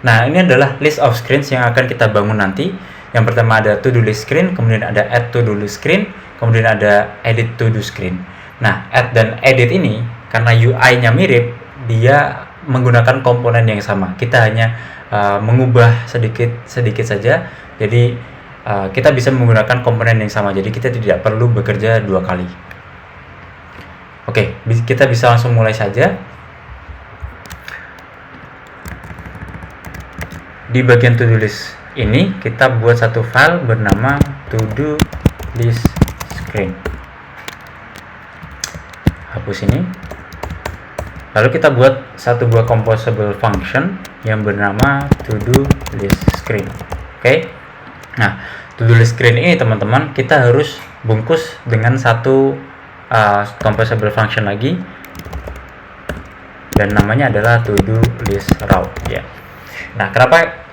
Nah, ini adalah list of screens yang akan kita bangun nanti. Yang pertama ada to do list screen, kemudian ada add to do list screen, kemudian ada edit to do screen. Nah, add dan edit ini karena UI-nya mirip, dia menggunakan komponen yang sama. Kita hanya mengubah sedikit saja. Jadi kita bisa menggunakan komponen yang sama. Jadi kita tidak perlu bekerja dua kali. Oke, kita bisa langsung mulai saja. Di bagian to do list ini kita buat satu file bernama to do list screen. Hapus ini. Lalu kita buat satu buah composable function yang bernama to do list screen. Oke. Nah, to do list screen ini teman-teman kita harus bungkus dengan satu composable function lagi, dan namanya adalah to do list route ya. Nah, kenapa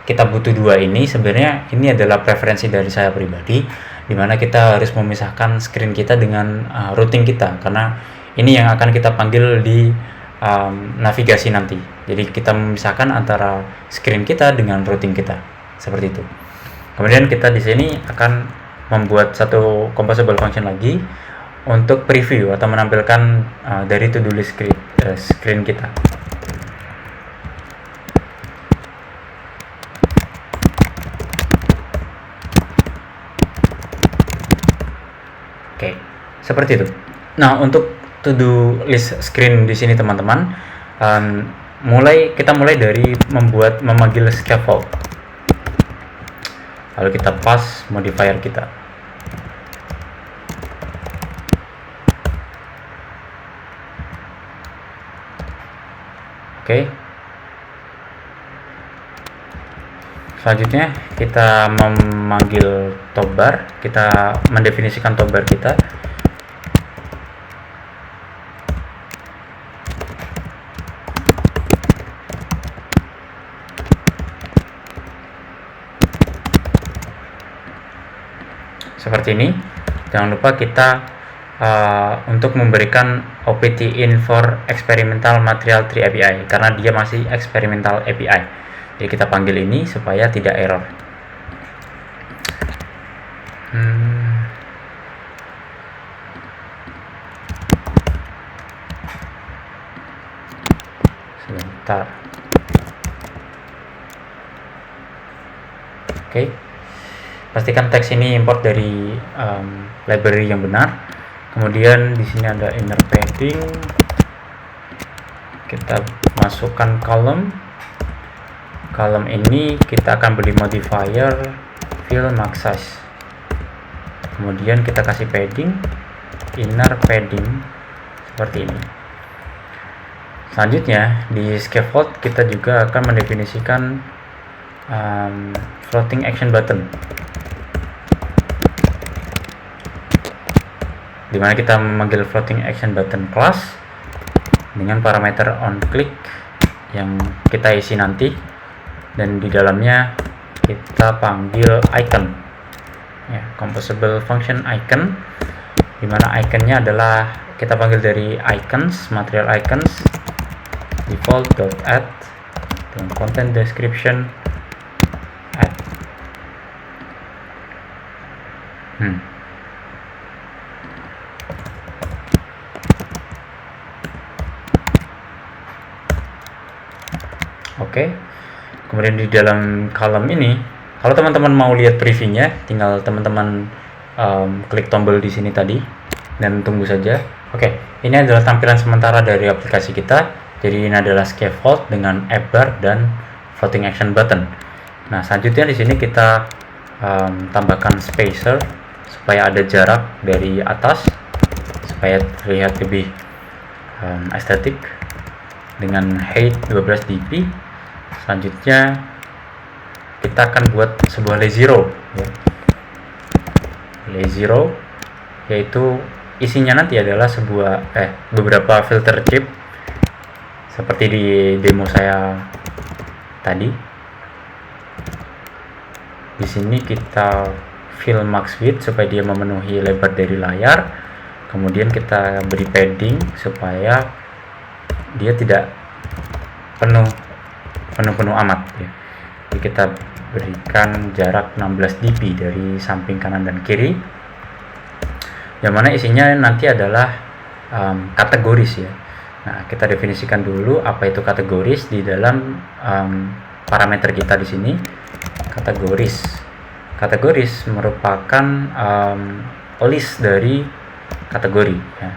kita butuh dua ini? Sebenarnya ini adalah preferensi dari saya pribadi, dimana kita harus memisahkan screen kita dengan routing kita, karena ini yang akan kita panggil di navigasi nanti. Jadi kita memisahkan antara screen kita dengan routing kita, seperti itu. Kemudian kita di sini akan membuat satu composable function lagi untuk preview atau menampilkan dari to do list screen kita. Oke, seperti itu. Nah, untuk to do list screen di sini teman-teman, kita mulai dari memanggil scaffold. Lalu kita pass modifier kita. Oke. Selanjutnya kita memanggil toolbar, kita mendefinisikan toolbar kita. Seperti ini. Jangan lupa kita untuk memberikan opt-in for experimental material tree API, karena dia masih experimental API. Jadi kita panggil ini supaya tidak error. Sebentar. Oke. Pastikan teks ini import dari library yang benar. Kemudian di sini ada inner padding. Kita masukkan column. Column ini kita akan beri modifier fill max size. Kemudian kita kasih padding, inner padding seperti ini. Selanjutnya di scaffold kita juga akan mendefinisikan floating action button, dimana kita memanggil floating action button class dengan parameter on click yang kita isi nanti. Dan di dalamnya kita panggil icon ya, composable function icon, dimana iconnya adalah kita panggil dari icons, material icons, default.add dengan content description add. Oke. Kemudian di dalam column ini, kalau teman-teman mau lihat previewnya, tinggal teman-teman klik tombol di sini tadi dan tunggu saja. Oke, ini adalah tampilan sementara dari aplikasi kita. Jadi ini adalah scaffold dengan app bar dan floating action button. Nah, selanjutnya di sini kita tambahkan spacer supaya ada jarak dari atas, supaya terlihat lebih estetik, dengan height 12 dp. Selanjutnya kita akan buat sebuah lazy row ya. Lazy row yaitu isinya nanti adalah beberapa filter chip seperti di demo saya tadi. Di sini kita fill max width supaya dia memenuhi lebar dari layar. Kemudian kita beri padding supaya dia tidak penuh penuh-penuh amat ya. Jadi kita berikan jarak 16 dp dari samping kanan dan kiri, yang mana isinya nanti adalah kategoris ya. Nah, kita definisikan dulu apa itu kategoris di dalam parameter kita di sini. Kategoris merupakan list dari kategori ya.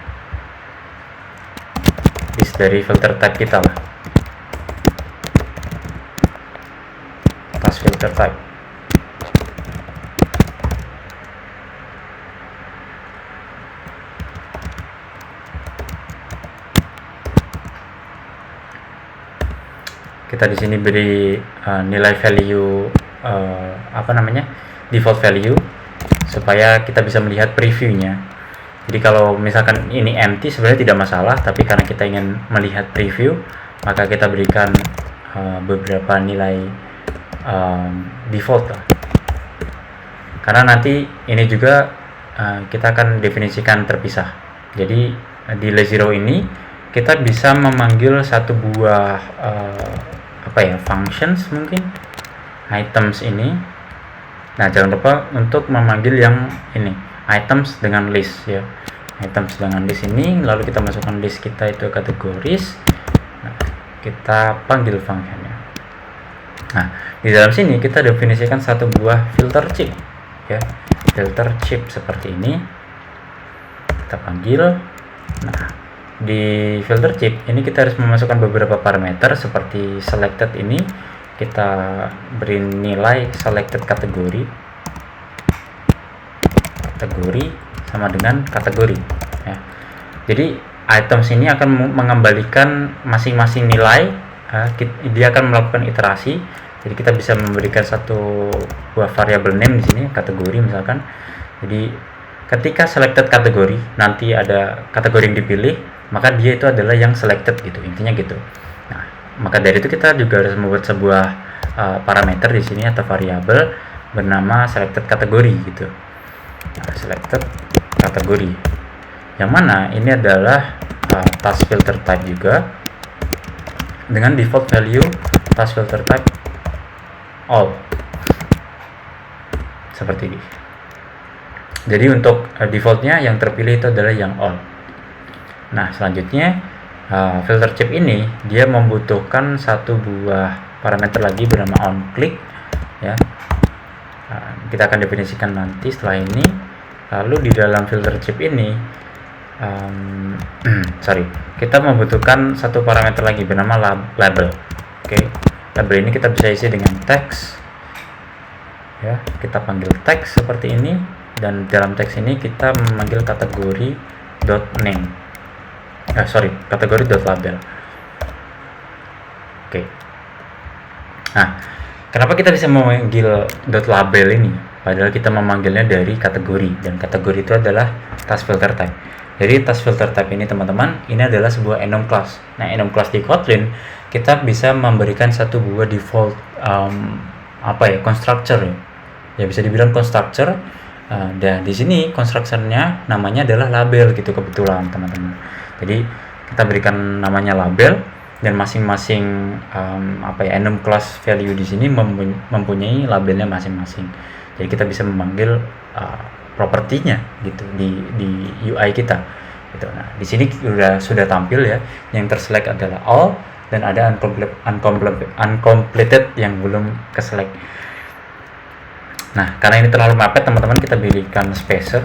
List dari filter type kita lah. Task filter type. Kita di sini beri nilai value default value supaya kita bisa melihat previewnya. Jadi kalau misalkan ini empty sebenarnya tidak masalah, tapi karena kita ingin melihat preview, maka kita berikan beberapa nilai default lah. Karena nanti ini juga kita akan definisikan terpisah. Jadi di lazy row ini kita bisa memanggil satu buah functions, mungkin items ini. Nah, jangan lupa untuk memanggil yang ini, items dengan list ya. Items dengan list ini, lalu kita masukkan list kita itu kategoris. Nah, kita panggil functionnya. Nah, di dalam sini kita definisikan satu buah filter chip ya. Filter chip seperti ini. Kita panggil. Nah, di filter chip ini kita harus memasukkan beberapa parameter seperti selected ini. Kita beri nilai selected kategori sama dengan kategori ya. Jadi items ini akan mengembalikan masing-masing nilai, dia akan melakukan iterasi. Jadi kita bisa memberikan satu buah variable name di sini, kategori misalkan. Jadi ketika selected kategori nanti ada kategori yang dipilih, maka dia itu adalah yang selected gitu, intinya gitu. Nah, maka dari itu kita juga harus membuat sebuah parameter di sini atau variabel bernama selected kategori gitu. Nah, selected kategori, yang mana ini adalah task filter type juga dengan default value task filter type all seperti ini. Jadi untuk defaultnya yang terpilih itu adalah yang all. Nah, selanjutnya filter chip ini dia membutuhkan satu buah parameter lagi bernama onClick ya. Kita akan definisikan nanti setelah ini. Lalu di dalam filter chip ini kita membutuhkan satu parameter lagi bernama label. Oke. Label ini kita bisa isi dengan text ya. Kita panggil text seperti ini, dan dalam teks ini kita memanggil kategori .name. Kategori .label. Oke. Nah, kenapa kita bisa memanggil .label ini? Padahal kita memanggilnya dari kategori, dan kategori itu adalah task filter type. Jadi task filter type ini teman-teman, ini adalah sebuah enum class. Nah, enum class di Kotlin kita bisa memberikan satu buah default constructor ya. Ya bisa dibilang constructor. Dan di sini constructornya namanya adalah label gitu kebetulan teman-teman. Jadi kita berikan namanya label, dan masing-masing enum class value di sini mempunyai labelnya masing-masing. Jadi kita bisa memanggil propertinya gitu di UI kita gitu. Nah, di sini sudah tampil ya, yang terselect adalah all, dan ada uncompleted yang belum keselect. Nah, karena ini terlalu mepet teman-teman, kita berikan spacer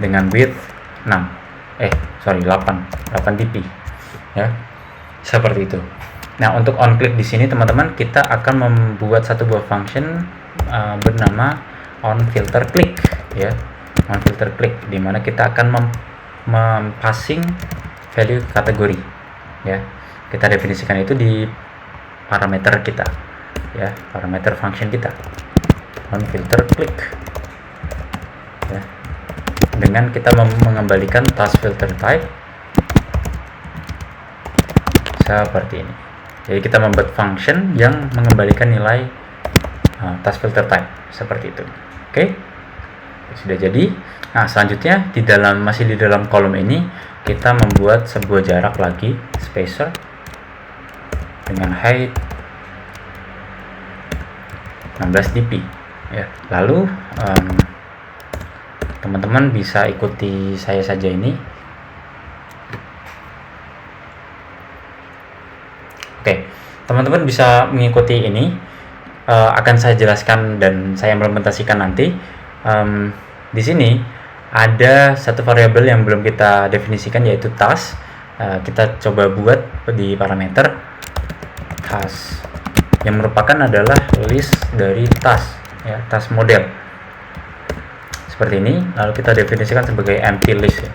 dengan width 8 dp ya, seperti itu. Nah, untuk onClick di sini teman-teman, kita akan membuat satu buah function bernama onFilterClick ya. OnFilterClick, di mana kita akan passing value kategori ya. Kita definisikan itu di parameter kita ya, parameter function kita onFilterClick ya, dengan kita mengembalikan task filter type seperti ini. Jadi kita membuat function yang mengembalikan nilai task filter type seperti itu. Oke, sudah jadi. Nah, selanjutnya masih di dalam kolom ini kita membuat sebuah jarak lagi, spacer. dengan height 16 dp ya. Lalu teman-teman bisa ikuti saya saja ini. Oke, teman-teman bisa mengikuti ini. Akan saya jelaskan dan saya implementasikan nanti. Di sini ada satu variabel yang belum kita definisikan, yaitu task. Kita coba buat di parameter task yang merupakan adalah list dari task ya, task model seperti ini. Lalu kita definisikan sebagai empty list ya.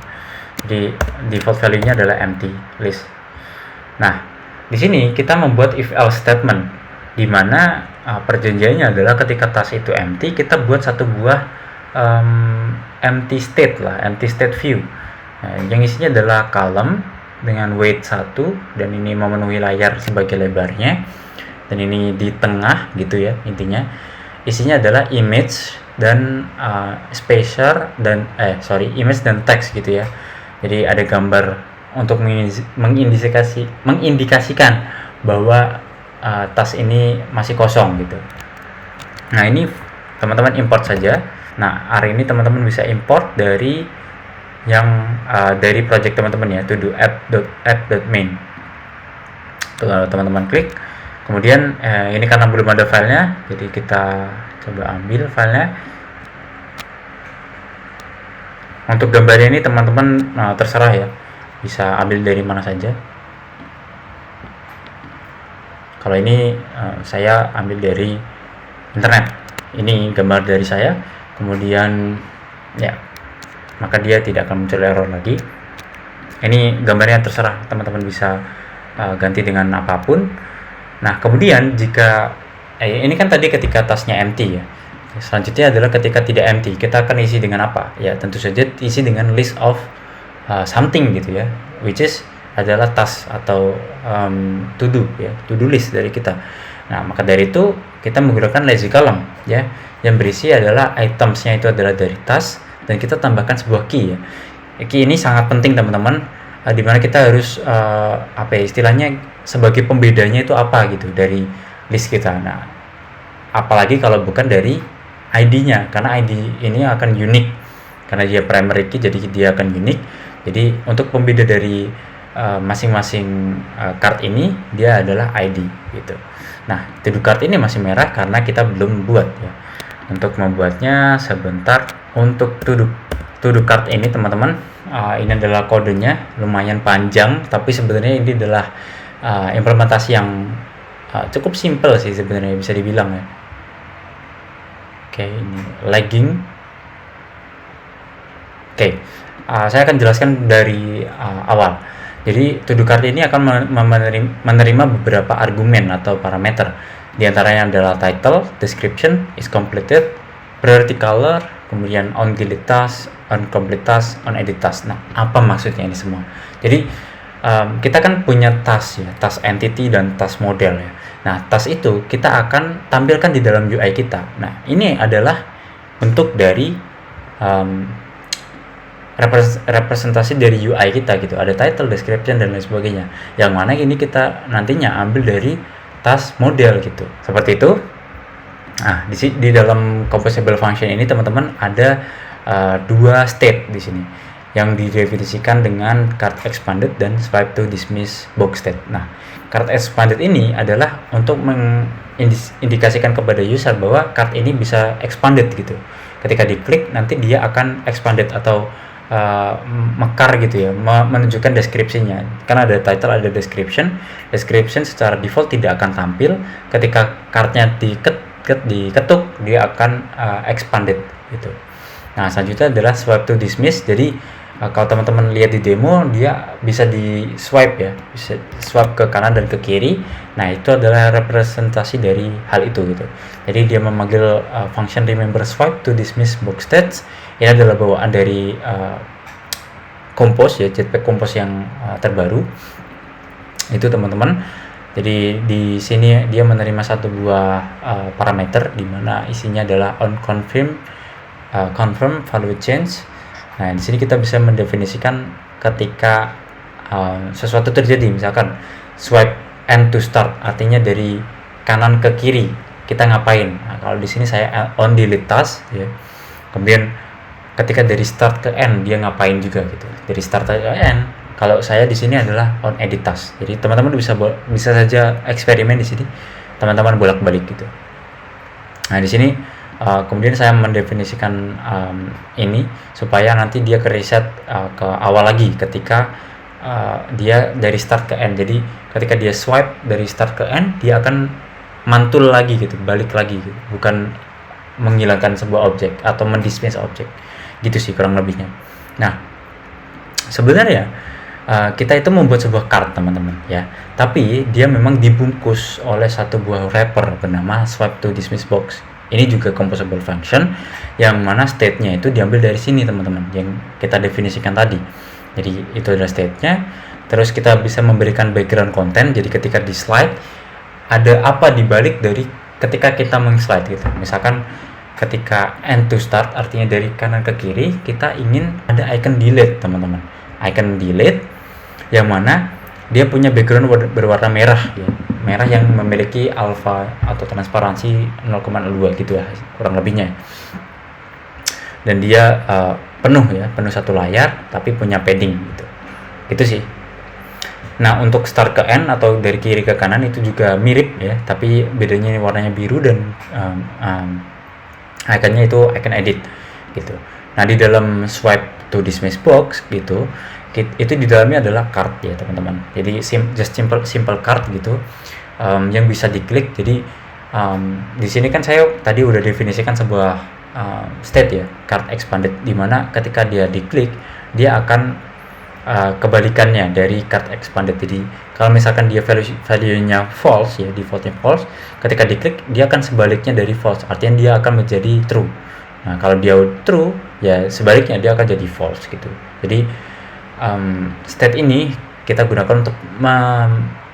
Jadi default value-nya adalah empty list. Nah, di sini kita membuat if else statement, di mana perjanjiannya adalah ketika task itu empty, kita buat satu buah empty state lah, empty state view. Nah, yang isinya adalah column dengan weight 1, dan ini memenuhi layar sebagai lebarnya, dan ini di tengah gitu ya. Intinya isinya adalah image dan spacer dan image dan text gitu ya. Jadi ada gambar untuk mengindikasikan bahwa task ini masih kosong gitu. Nah, ini teman-teman import saja. Nah, hari ini teman-teman bisa import dari yang dari project teman-teman ya, to do app.main. Teman-teman klik, kemudian ini karena belum ada filenya, jadi kita coba ambil filenya. Untuk gambarnya ini teman-teman terserah ya, bisa ambil dari mana saja. Kalau ini saya ambil dari internet. Ini gambar dari saya, kemudian ya, maka dia tidak akan muncul error lagi. Ini gambarnya terserah, teman-teman bisa ganti dengan apapun. Nah, kemudian jika ini kan tadi ketika tasknya empty ya. Selanjutnya adalah ketika tidak empty, kita akan isi dengan apa? Ya, tentu saja isi dengan list of something gitu ya, which is adalah task atau to do ya, to do list dari kita. Nah, maka dari itu kita menggunakan lazy column ya, yang berisi adalah itemsnya itu adalah dari task, dan kita tambahkan sebuah key ya. Key ini sangat penting teman-teman, dimana kita harus istilahnya sebagai pembedanya itu apa gitu dari list kita. Nah, apalagi kalau bukan dari ID-nya, karena ID ini akan unik karena dia primary key, jadi dia akan unik. Jadi untuk pembeda dari masing-masing card ini, dia adalah ID gitu. Nah, to do card ini masih merah karena kita belum buat ya. Untuk membuatnya sebentar. Untuk to do card ini teman-teman, ini adalah kodenya, lumayan panjang, tapi sebenarnya ini adalah implementasi yang cukup simple sih sebenarnya, bisa dibilang ya. Oke, ini lagging. Oke, saya akan jelaskan dari awal. Jadi to do card ini akan menerima beberapa argumen atau parameter. Di antaranya adalah title, description, is completed, priority color, kemudian on delete task, on complete task, on edit task. Nah, apa maksudnya ini semua? Jadi kita kan punya task ya, task entity dan task model ya. Nah, task itu kita akan tampilkan di dalam UI kita. Nah, ini adalah bentuk dari representasi dari UI kita gitu. Ada title, description, dan lain sebagainya. Yang mana ini kita nantinya ambil dari task model gitu. Seperti itu. Nah, di dalam composable function ini teman-teman ada dua state di sini yang didefinisikan dengan card expanded dan swipe to dismiss box state. Nah, card expanded ini adalah untuk mengindikasikan kepada user bahwa card ini bisa expanded gitu. Ketika diklik nanti dia akan expanded atau mekar gitu ya, menunjukkan deskripsinya. Karena ada title, ada description. Description secara default tidak akan tampil. Ketika cardnya diketuk, dia akan expanded gitu. Nah, selanjutnya adalah swipe to dismiss. Jadi kalau teman-teman lihat di demo, dia bisa di swipe ya, bisa swipe ke kanan dan ke kiri. Nah, itu adalah representasi dari hal itu gitu. Jadi dia memanggil function remember swipe to dismiss box states. Ini adalah bawaan dari Compose ya, Jetpack Compose yang terbaru itu teman-teman. Jadi di sini dia menerima satu buah parameter di mana isinya adalah on confirm value change. Nah, di sini kita bisa mendefinisikan ketika sesuatu terjadi, misalkan swipe end to start, artinya dari kanan ke kiri kita ngapain. Nah, kalau di sini saya on delete task ya. Kemudian ketika dari start ke end dia ngapain juga gitu. Dari start ke end, kalau saya di sini adalah on edit task. Jadi teman-teman bisa saja eksperimen di sini. Teman-teman bolak-balik gitu. Nah, di sini kemudian saya mendefinisikan ini supaya nanti dia ke reset ke awal lagi ketika dia dari start ke end. Jadi ketika dia swipe dari start ke end, dia akan mantul lagi gitu, balik lagi gitu. Bukan menghilangkan sebuah objek atau mendismiss objek. Gitu sih kurang lebihnya. Nah, sebenarnya kita itu membuat sebuah card teman-teman ya, tapi dia memang dibungkus oleh satu buah wrapper bernama swipe to dismiss box. Ini juga composable function yang mana state-nya itu diambil dari sini teman-teman, yang kita definisikan tadi. Jadi itu adalah state-nya. Terus kita bisa memberikan background content. Jadi ketika di slide ada apa dibalik dari ketika kita meng-slide gitu. Misalkan ketika end to start, artinya dari kanan ke kiri, kita ingin ada icon delete teman-teman. Icon delete yang mana dia punya background berwarna merah ya. Merah yang memiliki alpha atau transparansi 0,02 gitu ya kurang lebihnya. Dan dia penuh satu layar tapi punya padding gitu. Itu sih. Nah, untuk start ke end atau dari kiri ke kanan itu juga mirip ya, tapi bedanya warnanya biru dan iconnya itu icon edit gitu. Nah, di dalam swipe to dismiss box gitu, itu di dalamnya adalah card ya teman-teman. Jadi just simple card gitu yang bisa diklik. Jadi di sini kan saya tadi udah definisikan sebuah state ya, card expanded, dimana ketika dia diklik dia akan kebalikannya dari card expanded. Jadi kalau misalkan dia value-nya false ya, defaultnya false, ketika diklik dia akan sebaliknya dari false, artinya dia akan menjadi true. Nah, kalau dia true ya sebaliknya dia akan jadi false gitu. Jadi state ini kita gunakan untuk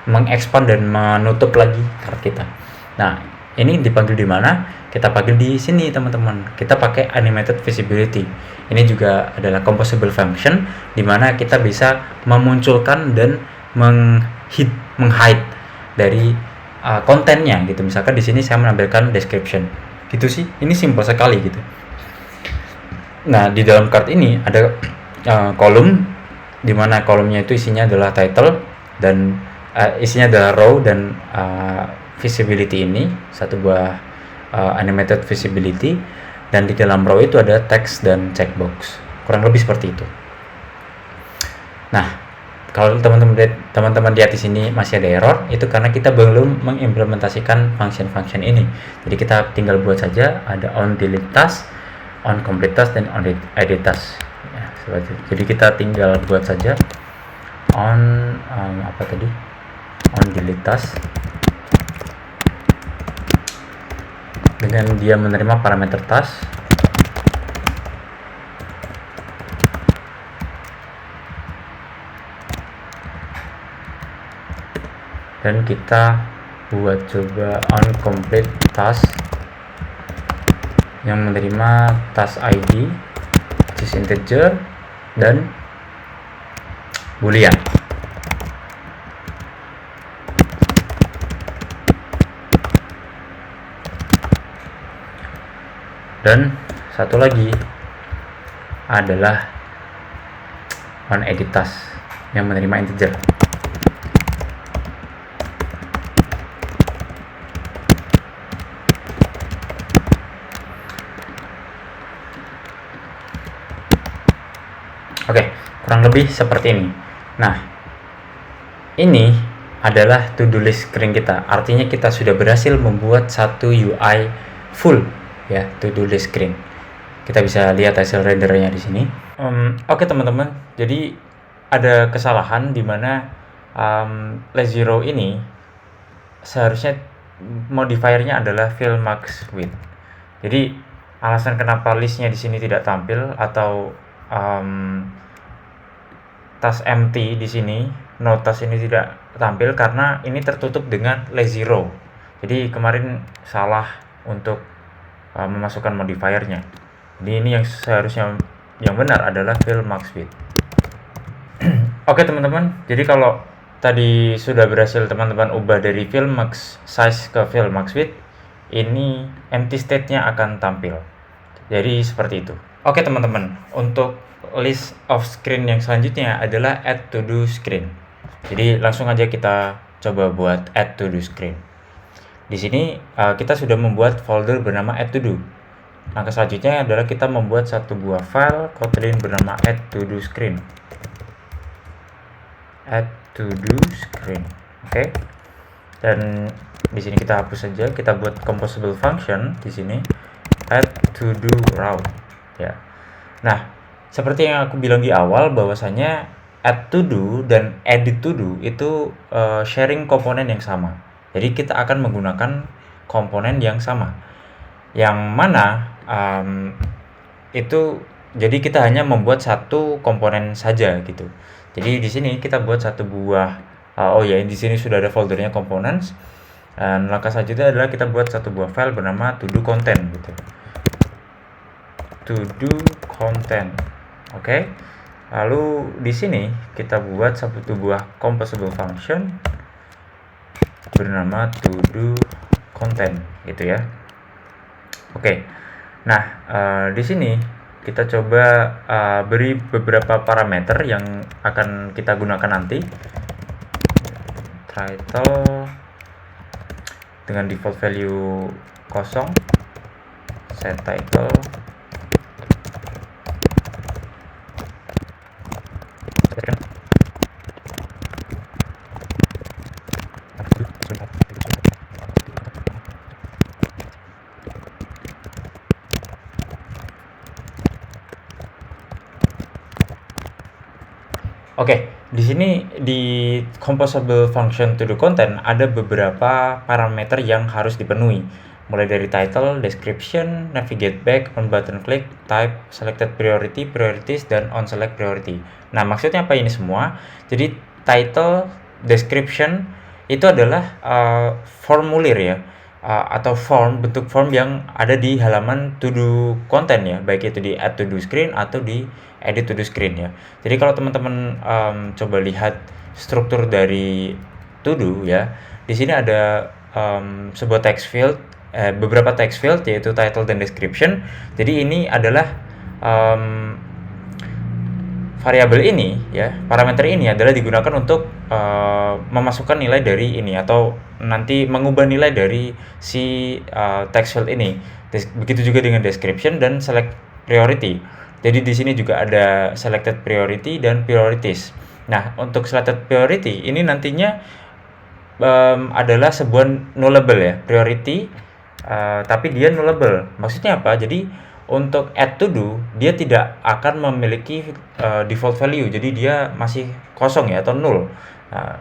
mengekspand dan menutup lagi card kita. Nah, ini dipanggil di mana? Kita panggil di sini teman-teman. Kita pakai animated visibility. Ini juga adalah composable function di mana kita bisa memunculkan dan menghide dari kontennya gitu. Misalkan di sini saya menampilkan description. Gitu sih. Ini simple sekali gitu. Nah, di dalam card ini ada kolom di mana kolomnya itu isinya adalah title dan isinya adalah row dan visibility ini satu buah animated visibility, dan di dalam row itu ada text dan checkbox, kurang lebih seperti itu. Nah, kalau teman-teman lihat di sini masih ada error, itu karena kita belum mengimplementasikan function ini. Jadi kita tinggal buat saja ada on delete task, on complete task, dan on edit task ya, seperti itu. Jadi kita tinggal buat saja on on delete task dengan dia menerima parameter task dan kita buat coba on complete task yang menerima task ID which is integer dan boolean. Dan satu lagi adalah on edit task yang menerima integer. Oke, kurang lebih seperti ini. Nah, ini adalah to-do list screen kita. Artinya kita sudah berhasil membuat satu UI full ya, to-do list screen. Kita bisa lihat hasil rendernya di sini. Oke teman-teman, jadi ada kesalahan di mana lazy row ini seharusnya modifiernya adalah fill max width. Jadi alasan kenapa listnya di sini tidak tampil atau task empty di sini, no task ini tidak tampil karena ini tertutup dengan lazy row. Jadi kemarin salah untuk memasukkan modifiernya. Jadi ini yang seharusnya yang benar adalah fill max width. Oke teman-teman, jadi kalau tadi sudah berhasil teman-teman ubah dari fill max size ke fill max width, ini empty state-nya akan tampil. Jadi seperti itu. Oke teman-teman, untuk list of screen yang selanjutnya adalah add to do screen. Jadi langsung aja kita coba buat add to do screen. Di sini kita sudah membuat folder bernama add to do. Langkah selanjutnya adalah kita membuat satu buah file Kotlin bernama add to do screen. Add to do screen. Oke. Dan di sini kita hapus saja, kita buat composable function di sini add to do route ya. Nah, seperti yang aku bilang di awal bahwasanya add to do dan edit to do itu sharing komponen yang sama. Jadi kita akan menggunakan komponen yang sama. Yang mana itu jadi kita hanya membuat satu komponen saja gitu. Jadi di sini kita buat satu buah di sini sudah ada foldernya components. Dan langkah selanjutnya adalah kita buat satu buah file bernama to do content gitu. To do content. Oke. Lalu di sini kita buat satu buah composable function bernama to do content gitu ya. Oke. Nah, di sini kita coba beri beberapa parameter yang akan kita gunakan nanti. Title dengan default value 0, set title, Oke, di sini di composable function to do content ada beberapa parameter yang harus dipenuhi. Mulai dari title, description, navigate back, on button click, type, selected priority, priorities, dan on select priority. Nah, maksudnya apa ini semua? Jadi title, description itu adalah formulir ya, atau bentuk form yang ada di halaman to do content ya, baik itu di add to do screen atau di edit to do screen ya. Jadi kalau teman-teman coba lihat struktur dari to do ya, di sini ada sebuah text field, beberapa text field yaitu title dan description. Jadi ini adalah variabel ini ya, parameter ini adalah digunakan untuk memasukkan nilai dari ini atau nanti mengubah nilai dari si text field ini. Begitu juga dengan description dan select priority. Jadi di sini juga ada selected priority dan priorities. Nah, untuk selected priority ini nantinya adalah sebuah nullable ya, priority tapi dia nullable. Maksudnya apa? Jadi untuk add to do dia tidak akan memiliki default value, jadi dia masih kosong ya atau null.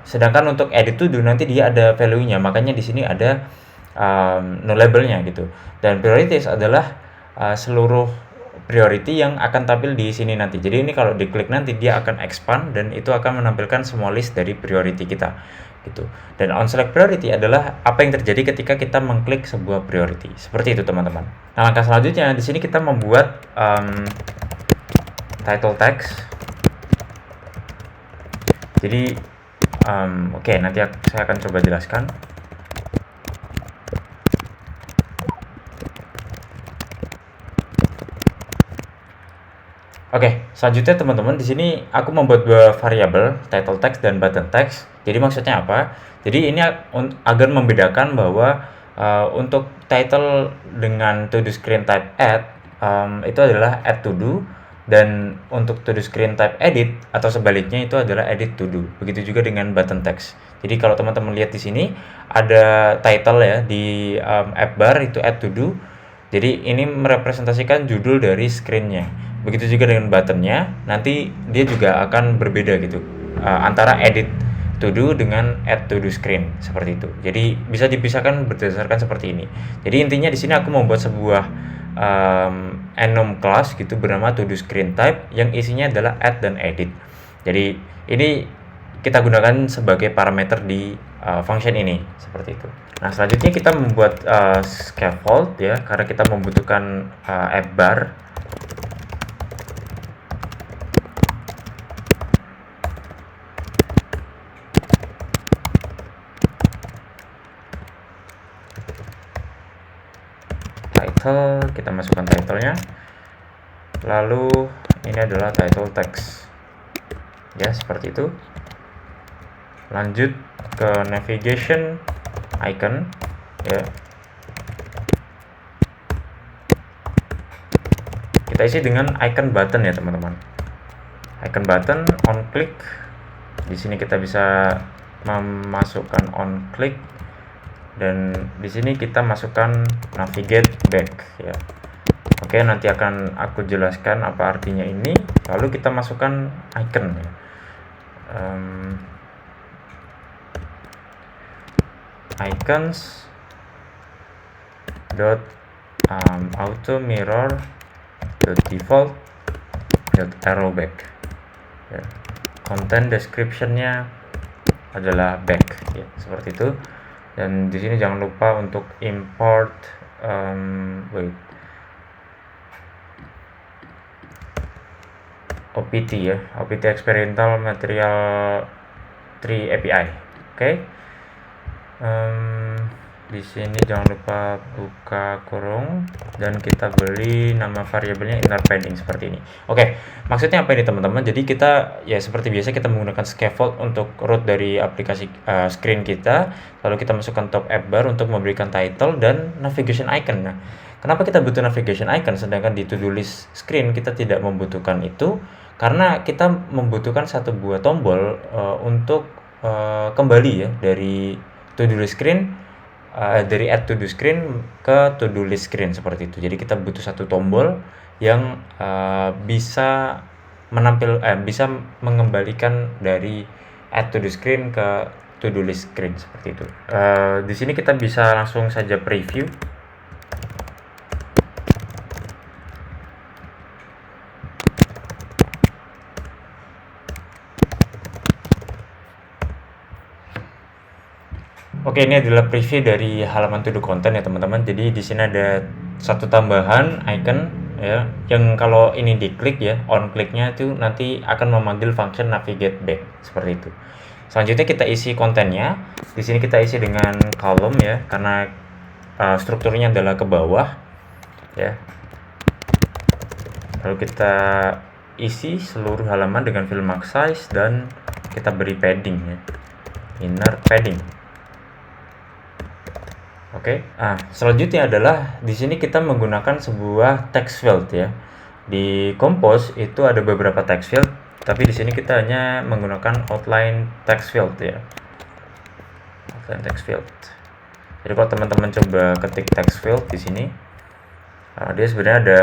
Sedangkan untuk edit to do nanti dia ada value-nya, makanya di sini ada nullable-nya gitu. Dan priorities adalah seluruh priority yang akan tampil di sini nanti. Jadi ini kalau diklik nanti dia akan expand dan itu akan menampilkan semua list dari priority kita gitu. Dan on select priority adalah apa yang terjadi ketika kita mengklik sebuah priority. Seperti itu teman-teman. Nah, langkah selanjutnya di sini kita membuat title text. Jadi oke, nanti saya akan coba jelaskan. Oke, selanjutnya teman-teman di sini aku membuat dua variabel, title text dan button text. Jadi maksudnya apa? Jadi ini agar membedakan bahwa untuk title dengan to do screen type add itu adalah add to do, dan untuk to do screen type edit atau sebaliknya itu adalah edit to do. Begitu juga dengan button text. Jadi kalau teman-teman lihat di sini ada title ya di app bar itu add to do. Jadi ini merepresentasikan judul dari screen-nya. Begitu juga dengan buttonnya, nanti dia juga akan berbeda gitu antara edit to do dengan add to do screen, seperti itu. Jadi bisa dipisahkan berdasarkan seperti ini. Jadi intinya di sini aku membuat sebuah enum class gitu bernama to do screen type yang isinya adalah add dan edit. Jadi ini kita gunakan sebagai parameter di function ini, seperti itu. Nah, selanjutnya kita membuat scaffold ya, karena kita membutuhkan app bar. title, kita masukkan titlenya, lalu ini adalah title text ya, seperti itu. Lanjut ke navigation icon ya, kita isi dengan icon button ya teman-teman. Icon button, on click. Di sini kita bisa memasukkan on click, dan di sini kita masukkan navigate back ya. Oke, nanti akan aku jelaskan apa artinya ini. Lalu kita masukkan icon ya. Icons dot auto mirror dot default dot arrow back ya. Content descriptionnya adalah back ya, seperti itu. Dan di sini jangan lupa untuk import OPT ya, OPT Experimental Material Tree API. Oke. Di sini jangan lupa buka kurung dan kita beri nama variabelnya inner padding seperti ini. Oke, maksudnya apa ini teman-teman? Jadi kita ya seperti biasa kita menggunakan scaffold untuk root dari aplikasi screen kita, lalu kita masukkan top app bar untuk memberikan title dan navigation icon. Nah, kenapa kita butuh navigation icon sedangkan di to-do list screen kita tidak membutuhkan itu? Karena kita membutuhkan satu buah tombol untuk kembali ya dari to-do list screen, dari add to do screen ke to do list screen seperti itu. Jadi kita butuh satu tombol yang bisa bisa mengembalikan dari add to do screen ke to do list screen seperti itu. Di sini kita bisa langsung saja preview. Oke, ini adalah preview dari halaman to do content ya teman-teman. Jadi di sini ada satu tambahan icon ya, yang kalau ini diklik ya, on clicknya itu nanti akan memanggil function navigate back seperti itu. Selanjutnya kita isi kontennya. Di sini kita isi dengan column ya, karena strukturnya adalah ke bawah ya. Lalu kita isi seluruh halaman dengan fill max size dan kita beri padding ya, inner padding. Oke. Selanjutnya adalah di sini kita menggunakan sebuah text field ya. Di Compose itu ada beberapa text field, tapi di sini kita hanya menggunakan outline text field ya. Outline text field. Jadi kalau teman-teman coba ketik text field di sini, dia sebenarnya ada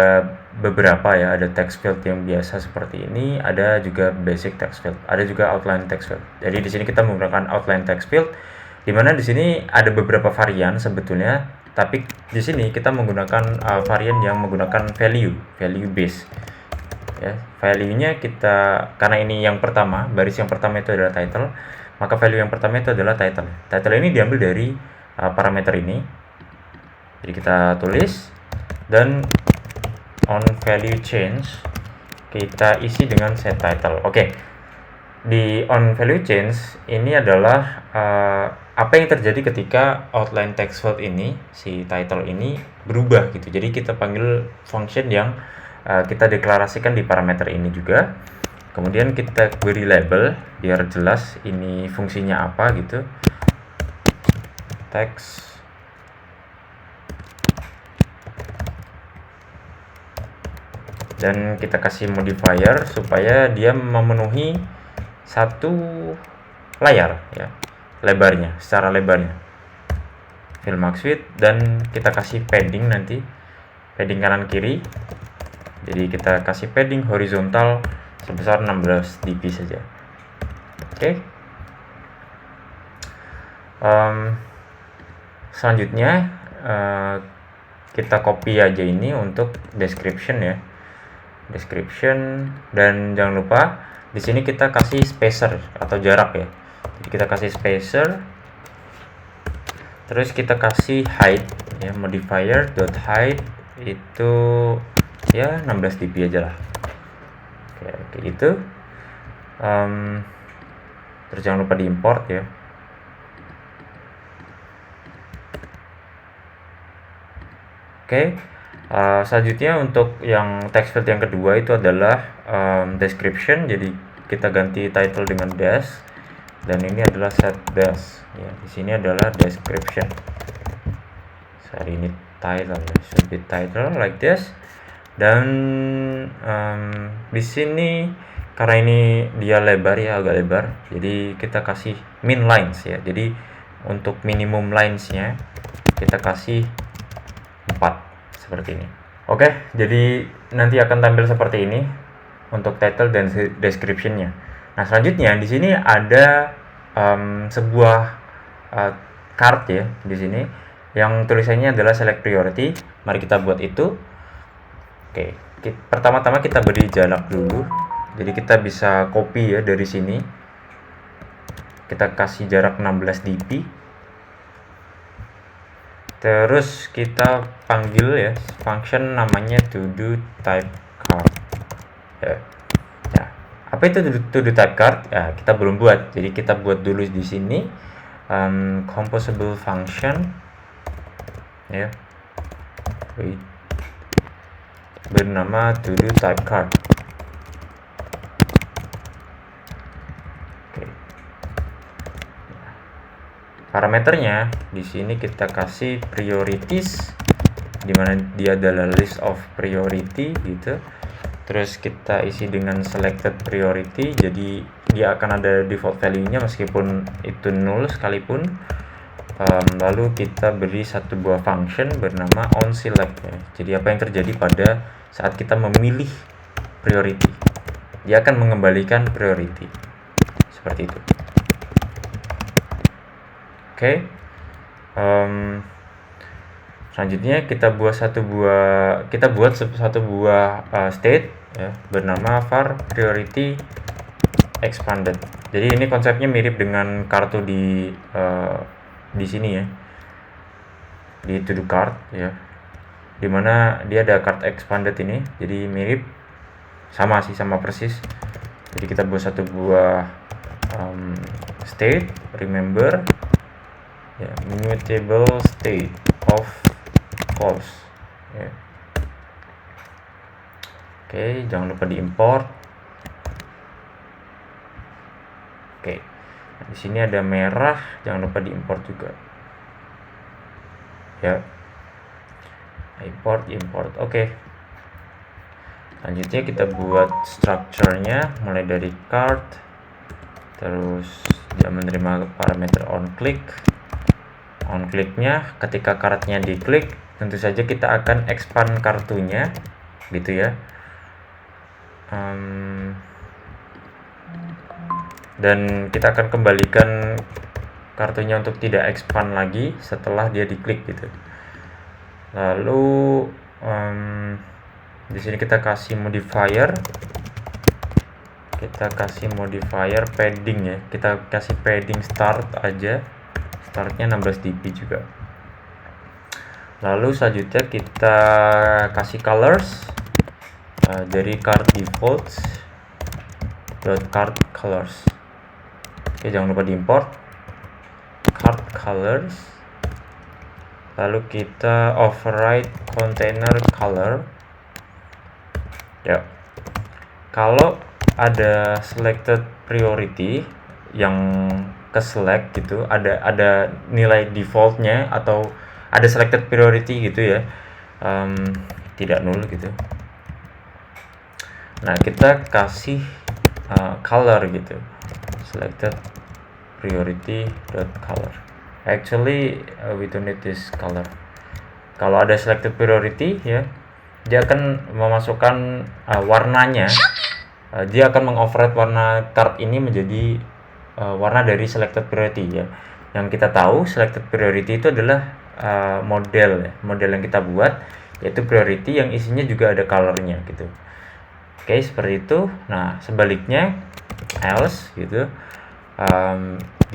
beberapa ya, ada text field yang biasa seperti ini, ada juga basic text field, ada juga outline text field. Jadi di sini kita menggunakan outline text field, di mana di sini ada beberapa varian sebetulnya, tapi di sini kita menggunakan varian yang menggunakan value base ya. Value-nya kita, karena ini yang pertama, baris yang pertama itu adalah title, maka value yang pertama itu adalah title. Title ini diambil dari parameter ini. Jadi kita tulis, dan on value change kita isi dengan set title. Oke. Di on value change ini adalah apa yang terjadi ketika outline text field ini, si title ini berubah gitu. Jadi kita panggil function yang kita deklarasikan di parameter ini juga. Kemudian kita beri label biar jelas ini fungsinya apa gitu. Text dan kita kasih modifier supaya dia memenuhi satu layar ya, lebarnya, secara lebarnya, fill max width, dan kita kasih padding nanti, padding kanan kiri. Jadi kita kasih padding horizontal sebesar 16 dp saja. Oke. Selanjutnya kita copy aja ini untuk description ya, description, dan jangan lupa di sini kita kasih spacer atau jarak ya. Jadi kita kasih spacer, terus kita kasih height ya, modifier dot height itu ya 16 dp aja lah. Oke, kayak gitu. Terus jangan lupa diimport ya. Oke, selanjutnya untuk yang text field yang kedua itu adalah description. Jadi kita ganti title dengan dash, dan ini adalah set dash. Ya, di sini adalah description. Sorry, ini title ya, should be title like this. Dan di sini karena ini dia lebar ya, agak lebar, jadi kita kasih min lines ya. Jadi untuk minimum linesnya kita kasih 4 seperti ini. Oke, jadi nanti akan tampil seperti ini untuk title dan description-nya. Nah, selanjutnya di sini ada sebuah card ya di sini yang tulisannya adalah select priority. Mari kita buat itu. Oke, pertama-tama kita beri jarak dulu. Jadi kita bisa copy ya dari sini. Kita kasih jarak 16 dp. Terus kita panggil ya function namanya todo type card. Ya. Ya. Apa itu todo type card? Ya, kita belum buat. Jadi kita buat dulu di sini composable function ya. Bernama todo type card. Parameternya di sini kita kasih priorities, dimana dia adalah list of priority gitu. Terus kita isi dengan selected priority, jadi dia akan ada default value-nya meskipun itu null sekalipun. Lalu kita beri satu buah function bernama onSelect ya. Jadi apa yang terjadi pada saat kita memilih priority, dia akan mengembalikan priority seperti itu. Oke. Selanjutnya kita buat satu buah state ya, bernama var priority expanded. Jadi ini konsepnya mirip dengan kartu di sini ya, di to do card ya, dimana dia ada card expanded ini. Jadi mirip, sama persis. Jadi kita buat satu buah state, remember ya, mutable state of false ya. Oke, jangan lupa diimport. Oke, nah, di sini ada merah, jangan lupa diimport juga ya. Import. Oke, selanjutnya kita buat structure-nya mulai dari card, terus dia menerima parameter on click-nya. Ketika cardnya diklik, tentu saja kita akan expand kartunya gitu ya. Dan kita akan kembalikan kartunya untuk tidak expand lagi setelah dia diklik gitu. Lalu di sini kita kasih modifier padding ya. Kita kasih padding start aja. Startnya 16 dp juga. Lalu selanjutnya kita kasih colors dari card defaults .card colors. Oke, jangan lupa diimport card colors. Lalu kita override container color ya. Kalau ada selected priority yang ke select gitu, ada nilai defaultnya atau ada selected priority gitu ya, tidak null gitu. Nah, kita kasih color gitu, selected priority .color. Actually we don't need this color. Kalau ada selected priority ya, dia akan memasukkan warnanya, dia akan mengoverride warna card ini menjadi warna dari selected priority ya. Yang kita tahu selected priority itu adalah model yang kita buat, yaitu priority yang isinya juga ada colornya gitu. Oke, seperti itu. Nah, sebaliknya else gitu,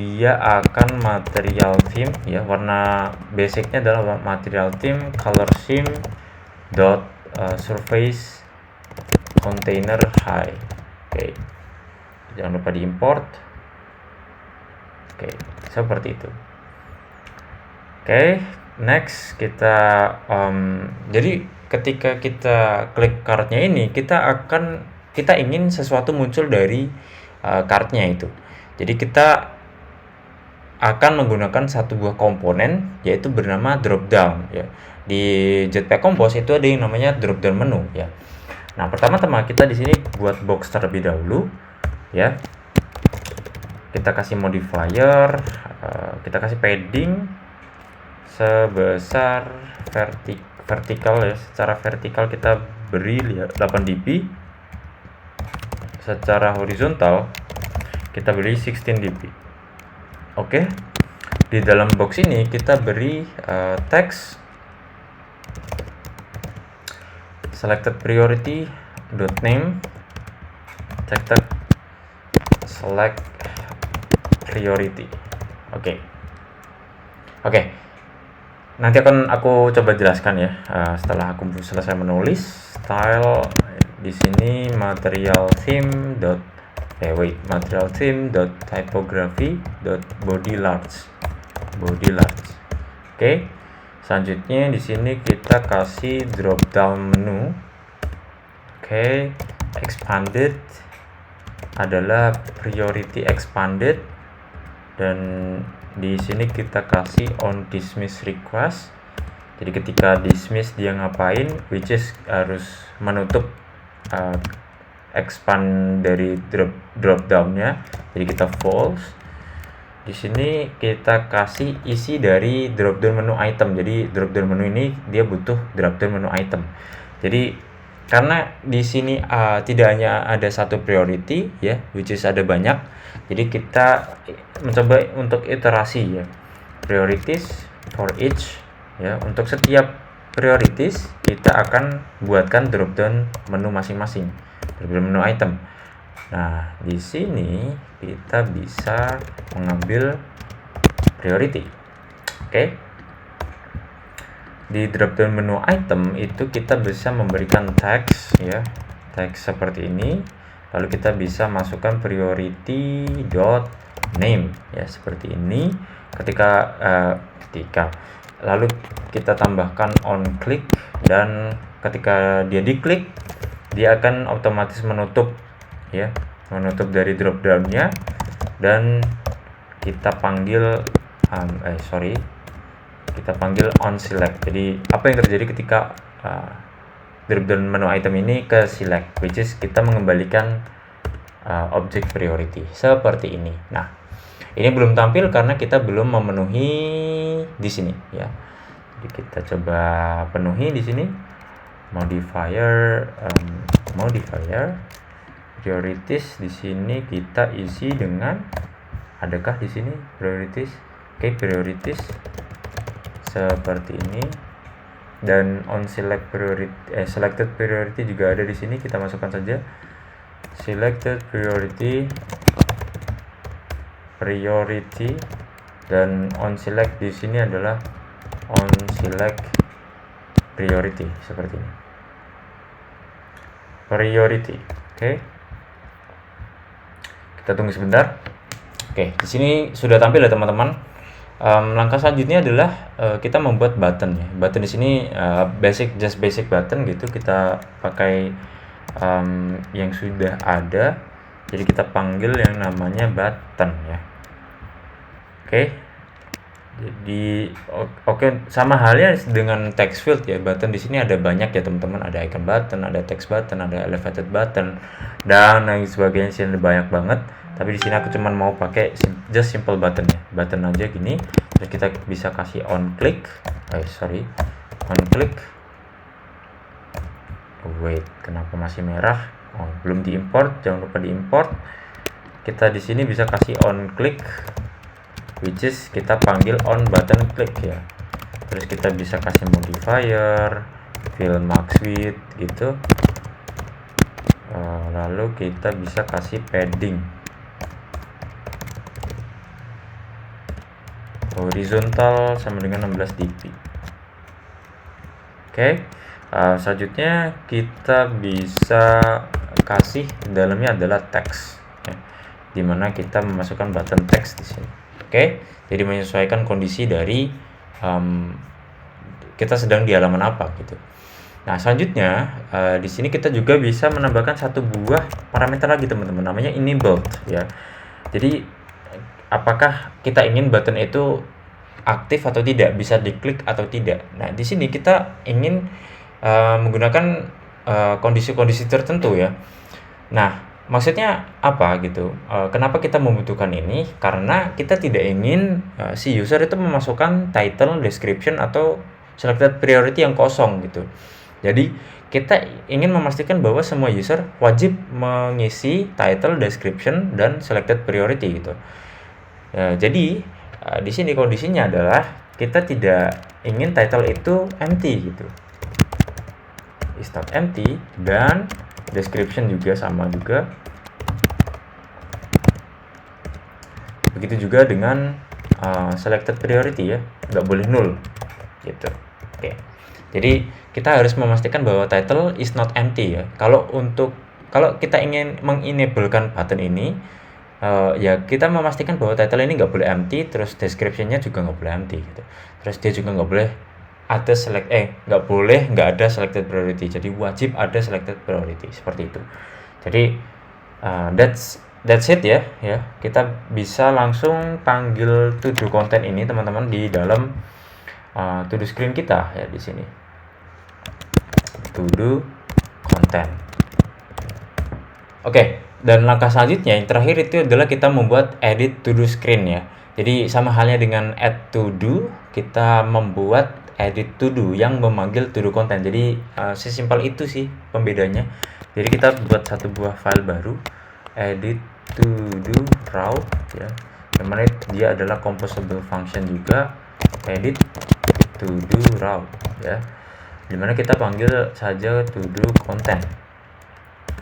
dia akan material theme ya, warna basicnya adalah material theme color theme dot surface container high. Oke, jangan lupa diimport. Oke, seperti itu. Oke, next kita jadi ketika kita klik card-nya ini kita ingin sesuatu muncul dari card-nya itu. Jadi kita akan menggunakan satu buah komponen yaitu bernama drop down ya. Di Jetpack Compose itu ada yang namanya drop down menu ya. Nah, pertama-tama kita di sini buat box terlebih dahulu ya. Kita kasih modifier, kita kasih padding sebesar vertikal ya. Secara vertikal kita beri 8 dp. Secara horizontal kita beri 16 dp. Oke. Di dalam box ini kita beri text selected priority .name text select priority. Oke. Nanti akan aku coba jelaskan ya setelah aku selesai menulis. Style di sini material theme typography body large. Oke. Selanjutnya di sini kita kasih drop down menu. Oke. Expanded adalah priority expanded, dan di sini kita kasih on dismiss request. Jadi ketika dismiss dia ngapain, which is harus menutup expand dari drop down-nya. Jadi kita false. Di sini kita kasih isi dari drop down menu item. Jadi drop down menu ini dia butuh drop down menu item. Jadi karena di sini tidak hanya ada satu priority ya, which is ada banyak. Jadi kita mencoba untuk iterasi ya. Priorities for each ya. Untuk setiap priorities kita akan buatkan drop down menu masing-masing. Drop down menu item. Nah, di sini kita bisa mengambil priority. Oke. Di drop down menu item itu kita bisa memberikan teks ya. Teks seperti ini. Lalu kita bisa masukkan priority name ya, seperti ini. Ketika lalu kita tambahkan on click, dan ketika dia diklik dia akan otomatis menutup ya, menutup dari drop down-nya, dan kita panggil kita panggil on select. Jadi apa yang terjadi ketika drop down menu item ini ke select, which is kita mengembalikan object priority seperti ini. Nah, ini belum tampil karena kita belum memenuhi di sini ya. Jadi kita coba penuhi di sini modifier priorities. Di sini kita isi dengan, adakah di sini priorities? Oke, priorities seperti ini, dan on select priority selected priority juga ada di sini. Kita masukkan saja selected priority, dan on select di sini adalah on select priority seperti ini. Priority. Oke. Kita tunggu sebentar. Oke, di sini sudah tampil ya teman-teman. Langkah selanjutnya adalah kita membuat button ya. Button di sini basic button gitu. Kita pakai yang sudah ada. Jadi kita panggil yang namanya button ya. Oke. Jadi sama halnya dengan text field ya. Button di sini ada banyak ya teman-teman. Ada icon button, ada text button, ada elevated button, dan lain sebagainya. Sini banyak banget. Tapi di sini aku cuman mau pakai just simple button ya. Button aja gini. Terus kita bisa kasih on click. On click. Wait, kenapa masih merah? Oh, belum diimport. Jangan lupa diimport. Kita di sini bisa kasih on click, which is kita panggil on button click ya. Terus kita bisa kasih modifier, fill max width gitu. Lalu kita bisa kasih padding horizontal sama dengan 16 dp. Oke. Selanjutnya kita bisa kasih dalamnya adalah teks ya, dimana kita memasukkan button text di sini. Oke, jadi menyesuaikan kondisi dari kita sedang di halaman apa gitu. Nah, selanjutnya di sini kita juga bisa menambahkan satu buah parameter lagi teman-teman, namanya enabled ya. Jadi apakah kita ingin button itu aktif atau tidak, bisa diklik atau tidak. Nah, di sini kita ingin menggunakan kondisi-kondisi tertentu ya. Nah, maksudnya apa gitu? Kenapa kita membutuhkan ini? Karena kita tidak ingin si user itu memasukkan title, description atau selected priority yang kosong gitu. Jadi kita ingin memastikan bahwa semua user wajib mengisi title, description, dan selected priority gitu. Jadi di sini kondisinya adalah kita tidak ingin title itu empty gitu. Is not empty, dan description juga sama juga. Begitu juga dengan selected priority ya, nggak boleh null gitu. Oke. Jadi kita harus memastikan bahwa title is not empty ya. Kalau kita ingin mengenablekan button ini, ya kita memastikan bahwa title ini nggak boleh empty, terus description-nya juga nggak boleh empty gitu. Terus dia juga nggak boleh ada nggak ada selected priority. Jadi wajib ada selected priority seperti itu. Jadi that's it ya. Kita bisa langsung panggil to do content ini teman-teman di dalam to do screen kita ya di sini. To do content. Oke, dan langkah selanjutnya yang terakhir itu adalah kita membuat edit to do screen ya. Jadi sama halnya dengan add to do, kita membuat edit to do yang memanggil to do content. Jadi sesimpel itu sih pembedanya. Jadi kita buat satu buah file baru, edit to do raw ya. Yang mana dia adalah composable function juga, edit to do raw ya. Dimana kita panggil saja to do content.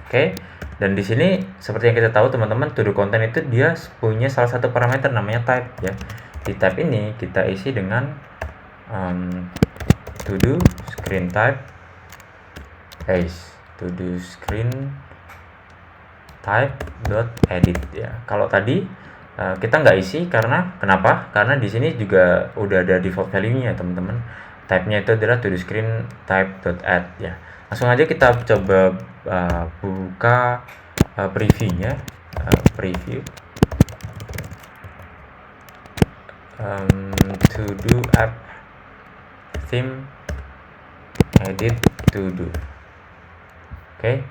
Oke. Dan di sini seperti yang kita tahu teman-teman, to do content itu dia punya salah satu parameter namanya type ya. Di type ini kita isi dengan to do screen type to do screen type dot edit ya. Kalau tadi kita nggak isi karena kenapa? Karena di sini juga udah ada default value-nya teman-teman. Type-nya itu adalah to do screen type dot add ya. Langsung aja kita coba buka preview-nya, preview to do app theme edit to do. Oke,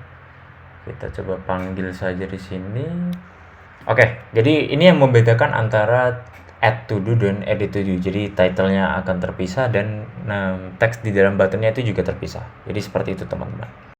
kita coba panggil saja di sini. Oke, jadi ini yang membedakan antara add to do dan edit to do. Jadi title-nya akan terpisah dan teks di dalam button-nya itu juga terpisah. Jadi seperti itu teman-teman.